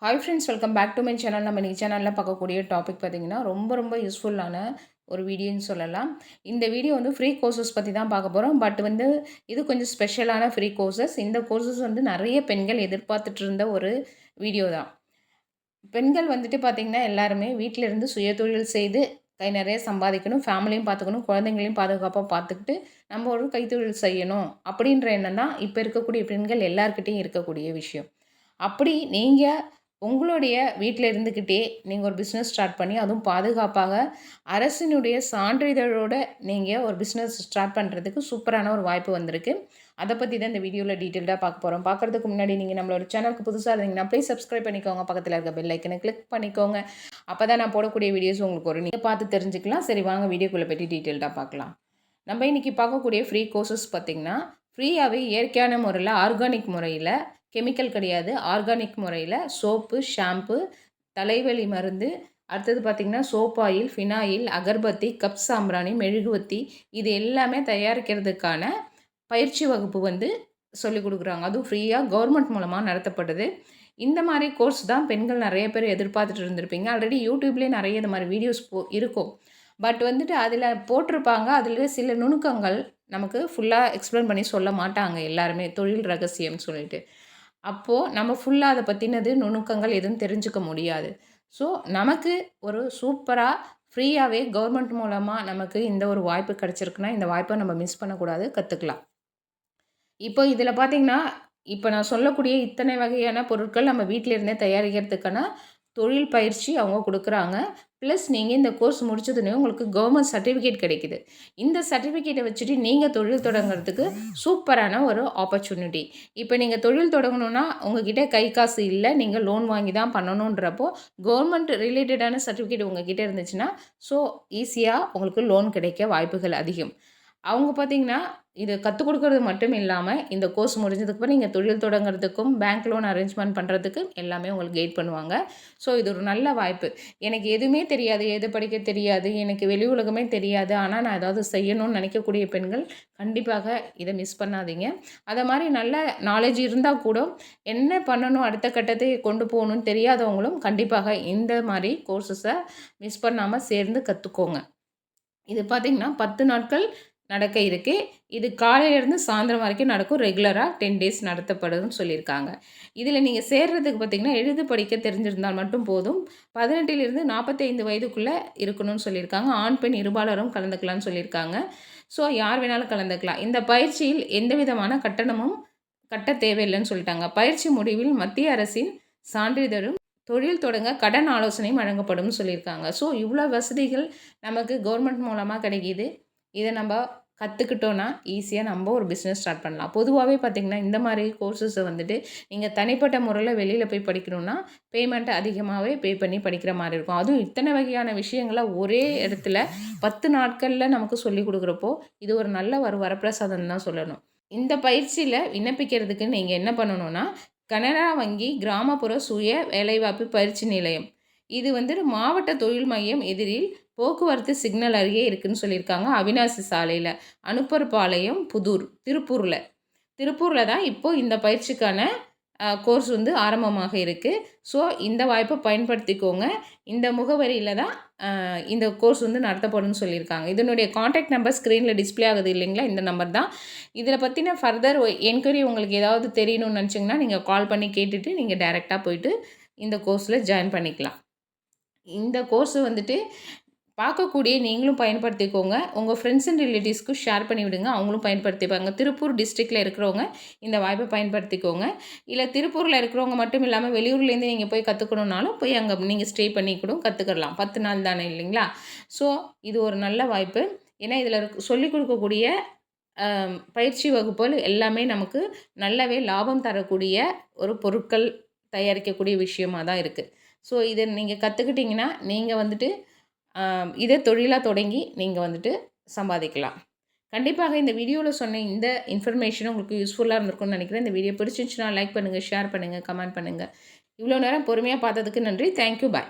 Hi friends, welcome back to my channel. நம்ம இன்றைக்கி சேனலில் பார்க்கக்கூடிய டாபிக் பார்த்திங்கன்னா ரொம்ப யூஸ்ஃபுல்லான ஒரு வீடியோன்னு சொல்லலாம். இந்த வீடியோ வந்து ஃப்ரீ கோர்சஸ் பற்றி தான் பார்க்க போகிறோம். பட் வந்து இது கொஞ்சம் ஸ்பெஷலான ஃப்ரீ கோர்சஸ். இந்த கோர்சஸ் வந்து நிறைய பெண்கள் எதிர்பார்த்துட்டு இருந்த ஒரு வீடியோ தான். பெண்கள் வந்துட்டு பார்த்திங்கன்னா எல்லாருமே வீட்டில் இருந்து சுயதொழில் செய்து கை நிறைய சம்பாதிக்கணும், ஃபேமிலியும் பார்த்துக்கணும், குழந்தைங்களையும் பாதுகாப்பாக பார்த்துக்கிட்டு நம்ம ஒரு கைத்தொழில் செய்யணும் அப்படின்ற எண்ணம் தான் இப்போ இருக்கக்கூடிய பெண்கள் எல்லாருக்கிட்டையும் இருக்கக்கூடிய விஷயம். அப்படி நீங்கள் உங்களுடைய வீட்டில் இருந்துக்கிட்டே நீங்கள் ஒரு பிஸ்னஸ் ஸ்டார்ட் பண்ணி அதுவும் பாதுகாப்பாக அரசினுடைய சான்றிதழோட நீங்கள் ஒரு பிஸ்னஸ் ஸ்டார்ட் பண்ணுறதுக்கு சூப்பரான ஒரு வாய்ப்பு வந்திருக்கு. அதை பற்றி தான் இந்த வீடியோவில் டீட்டெயில்டாக பார்க்க போகிறோம். பார்க்குறதுக்கு முன்னாடி நீங்கள் நம்மளோட சேனலுக்கு புதுசாக இருந்தீங்கன்னா ப்ளீஸ் சப்ஸ்கிரைப் பண்ணிக்கோங்க. பக்கத்தில் இருக்க பெல் ஐக்கனை கிளிக் பண்ணிக்கோங்க. அப்போ தான் நான் போடக்கூடிய வீடியோஸ் உங்களுக்கு ஒரு நீங்கள் பார்த்து தெரிஞ்சுக்கலாம். சரி, வாங்க வீடியோக்குள்ளே பற்றி டீட்டெயில்டாக பார்க்கலாம். நம்ம இன்றைக்கி பார்க்கக்கூடிய ஃப்ரீ கோர்சஸ் பார்த்திங்கன்னா ஃப்ரீயாகவே இயற்கையான முறையில், ஆர்கானிக் முறையில், கெமிக்கல் கிடையாது, ஆர்கானிக் முறையில் சோப்பு, ஷாம்பு, தலைவலி மருந்து, அடுத்தது பார்த்திங்கன்னா soap oil, phenyl, agarbatti, cup சாம்பிராணி, மெழுகுவத்தி, இது எல்லாமே தயாரிக்கிறதுக்கான பயிற்சி வகுப்பு வந்து சொல்லிக் கொடுக்குறாங்க. அதுவும் ஃப்ரீயாக கவர்மெண்ட் மூலமாக நடத்தப்படுது. இந்த மாதிரி கோர்ஸ் தான் பெண்கள் நிறைய பேர் எதிர்பார்த்துட்டு இருந்திருப்பீங்க. ஆல்ரெடி யூடியூப்லேயே நிறைய இந்த மாதிரி வீடியோஸ் இருக்கும். பட் வந்துட்டு அதில் போட்டிருப்பாங்க. அதில் சில நுணுக்கங்கள் நமக்கு ஃபுல்லாக எக்ஸ்பிளைன் பண்ணி சொல்ல மாட்டாங்க எல்லாருமே, தொழில் ரகசியம்னு சொல்லிட்டு. அப்போது நம்ம ஃபுல்லாக அதை பற்றினது நுணுக்கங்கள் எதுவும் தெரிஞ்சுக்க முடியாது. ஸோ நமக்கு ஒரு சூப்பராக ஃப்ரீயாகவே கவர்மெண்ட் மூலமாக நமக்கு இந்த ஒரு வாய்ப்பு கிடச்சிருக்குன்னா இந்த வாய்ப்பை நம்ம மிஸ் பண்ணக்கூடாது, கற்றுக்கலாம். இப்போ இதில் பார்த்திங்கன்னா, இப்போ நான் சொல்லக்கூடிய இத்தனை வகையான பொருட்கள் நம்ம வீட்டில் இருந்தே தயாரிக்கிறதுக்கான தொழில் பயிற்சி அவங்க கொடுக்குறாங்க. ப்ளஸ் நீங்கள் இந்த கோர்ஸ் முடிச்சதுன்னே உங்களுக்கு கவர்மெண்ட் சர்டிஃபிகேட் கிடைக்குது. இந்த சர்டிஃபிகேட்டை வச்சுட்டு நீங்கள் தொழில் தொடங்குறதுக்கு சூப்பரான ஒரு ஆப்பர்ச்சுனிட்டி. இப்போ நீங்கள் தொழில் தொடங்கணுன்னா உங்ககிட்ட கை காசு இல்லை, நீங்கள் லோன் வாங்கி தான் பண்ணணுன்றப்போ கவர்மெண்ட் ரிலேட்டடான சர்டிஃபிகேட் உங்ககிட்ட இருந்துச்சுன்னா ஸோ ஈஸியாக உங்களுக்கு லோன் கிடைக்க வாய்ப்புகள் அதிகம். அவங்க பார்த்திங்கன்னா இதை கற்றுக் கொடுக்கறது மட்டும் இல்லாமல் இந்த கோர்ஸ் முடிஞ்சதுக்கப்புறம் நீங்கள் தொழில் தொடங்குறதுக்கும் பேங்க் லோன் அரேஞ்ச்மெண்ட் பண்ணுறதுக்கு எல்லாமே உங்களுக்கு கைட் பண்ணுவாங்க. ஸோ இது ஒரு நல்ல வாய்ப்பு. எனக்கு எதுவுமே தெரியாது, எது படிக்க தெரியாது, எனக்கு வெளி உலகமே தெரியாது, ஆனால் நான் ஏதாவது செய்யணும்னு நினைக்கக்கூடிய பெண்கள் கண்டிப்பாக இதை மிஸ் பண்ணாதீங்க. அதை மாதிரி நல்ல நாலேஜ் இருந்தால் கூட என்ன பண்ணணும், அடுத்த கட்டத்தை கொண்டு போகணும்னு தெரியாதவங்களும் கண்டிப்பாக இந்த மாதிரி கோர்சஸை மிஸ் பண்ணாமல் சேர்ந்து கற்றுக்கோங்க. இது பார்த்திங்கன்னா 10 நாட்கள் நடக்க இருக்குது. இது காலையிலேருந்து சாயந்தரம் வரைக்கும் நடக்கும். ரெகுலராக 10 டேஸ் நடத்தப்படுதுன்னு சொல்லியிருக்காங்க. இதில் நீங்கள் சேர்றதுக்கு பார்த்திங்கன்னா எழுத படிக்க தெரிஞ்சிருந்தால் மட்டும் போதும். 18லிருந்து 45 வயதுக்குள்ளே இருக்கணும்னு சொல்லியிருக்காங்க. ஆண் பெண் இருபாலரும் கலந்துக்கலாம்னு சொல்லியிருக்காங்க. ஸோ யார் வேணாலும் கலந்துக்கலாம். இந்த பயிற்சியில் எந்த விதமான கட்டணமும் கட்ட தேவையில்லைன்னு சொல்லிட்டாங்க. பயிற்சி முடிவில் மத்திய அரசின் சான்றிதழும் தொழில் தொடங்க கடன் ஆலோசனையும் வழங்கப்படும்னு சொல்லியிருக்காங்க. ஸோ இவ்வளோ வசதிகள் நமக்கு கவர்மெண்ட் மூலமாக கிடைக்கிது. இதை நம்ம கற்றுக்கிட்டோன்னா ஈஸியாக நம்ம ஒரு பிஸ்னஸ் ஸ்டார்ட் பண்ணலாம். பொதுவாகவே பார்த்திங்கன்னா இந்த மாதிரி கோர்சஸை வந்துட்டு நீங்கள் தனிப்பட்ட முறையில் வெளியில் போய் படிக்கணுன்னா பேமெண்ட் அதிகமாகவே பே பண்ணி படிக்கிற மாதிரி இருக்கும். அதுவும் இத்தனை வகையான விஷயங்களை ஒரே இடத்துல 10 நாட்களில் நமக்கு சொல்லி கொடுக்குறப்போ இது ஒரு நல்ல ஒரு வரப்பிரசாதம் தான் சொல்லணும். இந்த பயிற்சியில் விண்ணப்பிக்கிறதுக்கு நீங்கள் என்ன பண்ணணுன்னா, கனரா வங்கி கிராமப்புற சுய வேலைவாய்ப்பு பயிற்சி நிலையம், இது வந்துட்டு மாவட்ட தொழில் மையம் எதிரில் போக்குவரத்து சிக்னல் அருகே இருக்குதுன்னு சொல்லியிருக்காங்க. அவினாசி சாலையில், அனுப்பர்பாளையம், புதூர், திருப்பூரில் தான் இப்போது இந்த பயிற்சிக்கான கோர்ஸ் வந்து ஆரம்பமாக இருக்குது. ஸோ இந்த வாய்ப்பை பயன்படுத்திக்கோங்க. இந்த முகவரியில் தான் இந்த கோர்ஸ் வந்து நடத்தப்படும்னு சொல்லியிருக்காங்க. இதனுடைய காண்டாக்ட் நம்பர் ஸ்க்ரீனில் டிஸ்பிளே ஆகுது இல்லைங்களா, இந்த நம்பர் தான். இதில் பற்றின ஃபர்தர் என்கொயரி உங்களுக்கு ஏதாவது தெரியணும்னு நினச்சிங்கன்னா நீங்கள் கால் பண்ணி கேட்டுட்டு நீங்கள் டைரெக்டாக போயிட்டு இந்த கோர்ஸில் ஜாயின் பண்ணிக்கலாம். இந்த கோர்ஸ் வந்துட்டு பார்க்கக்கூடிய நீங்களும் பயன்படுத்திக்கோங்க. உங்கள் ஃப்ரெண்ட்ஸ் அண்ட் ரிலேட்டிவ்ஸ்க்கு ஷேர் பண்ணி விடுங்க, அவங்களும் பயன்படுத்திப்பாங்க. திருப்பூர் டிஸ்ட்ரிக்டில் இருக்கிறவங்க இந்த வாய்ப்பை பயன்படுத்திக்கோங்க. இல்லை திருப்பூரில் இருக்கிறவங்க மட்டும் இல்லாமல் வெளியூர்லேருந்து நீங்கள் போய் கற்றுக்கணுன்னாலும் போய் அங்கே நீங்கள் ஸ்டே பண்ணி கூட கற்றுக்கலாம். 10 நாள் தானே இல்லைங்களா? ஸோ இது ஒரு நல்ல வாய்ப்பு. ஏன்னா இதில் சொல்லிக் கொடுக்கக்கூடிய பயிற்சி வகுப்புகள் எல்லாமே நமக்கு நல்லாவே லாபம் தரக்கூடிய ஒரு பொருட்கள் தயாரிக்கக்கூடிய விஷயமாக தான் இருக்குது. ஸோ இதை நீங்கள் கற்றுக்கிட்டிங்கன்னா நீங்கள் வந்துட்டு இதை தொழிலாக தொடங்கி நீங்கள் வந்துட்டு சம்பாதிக்கலாம். கண்டிப்பாக இந்த வீடியோவில் சொன்ன இந்த இன்ஃபர்மேஷன் உங்களுக்கு யூஸ்ஃபுல்லாக இருந்திருக்கும்னு நினைக்கிறேன். இந்த வீடியோ பிடிச்சிருந்துச்சுன்னா லைக் பண்ணுங்கள், ஷேர் பண்ணுங்கள், கமெண்ட் பண்ணுங்கள். இவ்வளோ நேரம் பொறுமையாக பார்த்ததுக்கு நன்றி. தேங்க்யூ. பாய்.